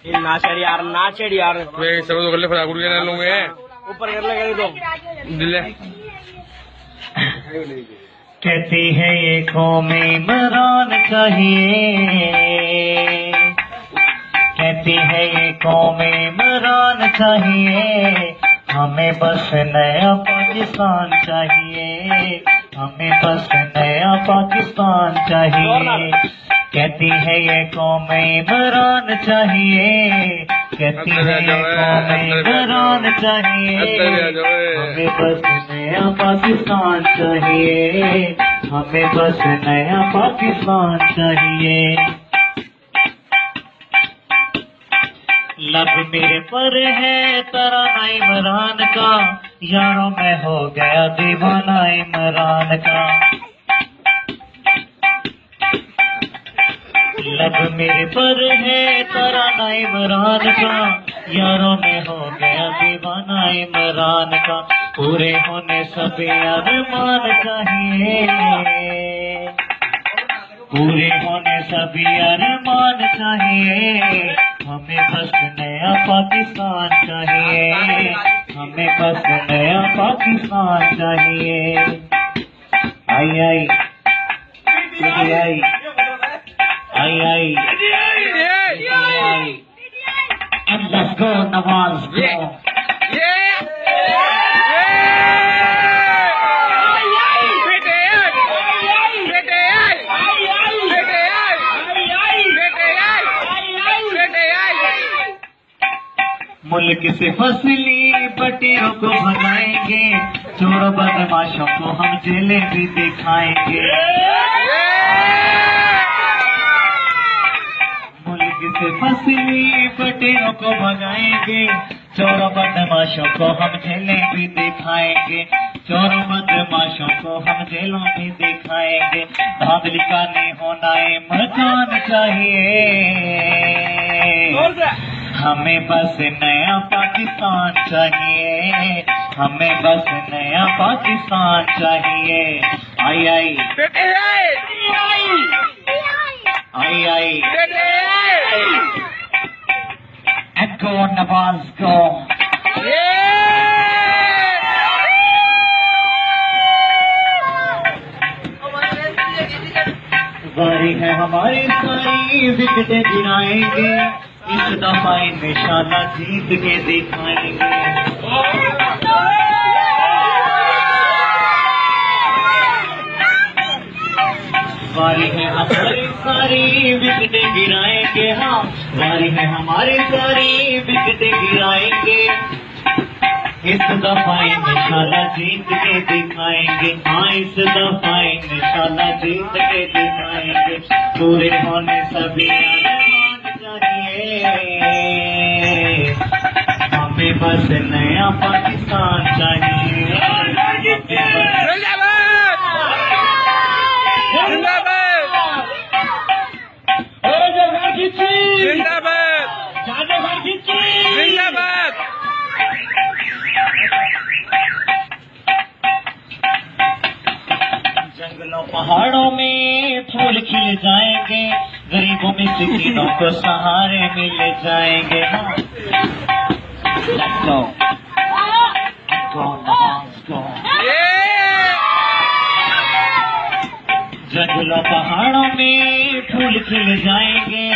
ये नाचेड़ी यार सब तो गले फरा गुड़िया ना लोगे ऊपर कर ले तो दिले कहती है ये कौमें इमरान चाहिए, कहती है ये कौमें इमरान चाहिए, हमें बस नया पाकिस्तान चाहिए, हमें बस नया पाकिस्तान चाहिए। कहती है ये कौमें इमरान चाहिए, कहती है ये कौमें इमरान चाहिए, हमें बस नया पाकिस्तान चाहिए, हमें बस नया पाकिस्तान चाहिए। लब मेरे पर है तराना इमरान का, यारों में हो गया दीवाना इमरान का। लब मेरे पर है तराना इमरान का, यारों में हो गया दीवाना इमरान का। पूरे होने सभी अरमान चाहिए, पूरे होने सभी अरमान चाहिए, हमें बस नया पाकिस्तान चाहिए, हमें बस नया पाकिस्तान चाहिए। आई आई आई आई आई आई and let's go Nawaz go। मुल्क से फसली पटियों को भगाएंगे, चोरों बदमाशों को हम जेलें भी दिखाएंगे। मुल्क से फसली पटियों को भगाएंगे, चोरों बदमाशों को हम जेलें भी दिखाएंगे, चोरों बदमाशों को हम जेलों भी दिखाएंगे। धांधली का नहीं होना मकान चाहिए, हमें बस नया पाकिस्तान चाहिए, हमें बस नया पाकिस्तान चाहिए। आई आई आई आई Go Nawaz go। बारी है हमारी सारी विकेटें गिराएंगे, इस दफा इंशाल्लाह जीत के दिखाएंगे। बारी है हमारी सारी विकेटें गिराएंगे, हाँ बारी है हमारी सारी विकेटें गिराएंगे, इस दफा इंशाल्लाह जीत के दिखाएंगे, हाँ इस दफा इंशाल्लाह जीत के दिखाएंगे। पूरे होने सभी अरमान चाहिए, हमें बस नया पाकिस्तान चाहिए। जंगलों पहाड़ों में फूल खिल जाएंगे, गरीबों में मिस्कीनों को सहारे मिल जाएंगे। Let's go, go Nawaz go। जंगलों पहाड़ों में फूल खिल जाएंगे,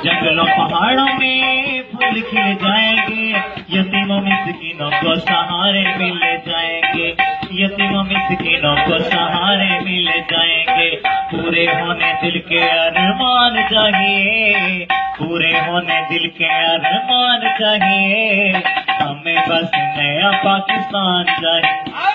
जंगलों पहाड़ों में फूल खिल जाएंगे, यतीमों मिस्कीनों को सहारे मिल जाएंगे, यतीमों मिस्कीनों को सहारे मिल जाएंगे। पूरे होने दिल के अरमान चाहिए, पूरे होने दिल के अरमान चाहिए, हमें बस नया पाकिस्तान चाहिए।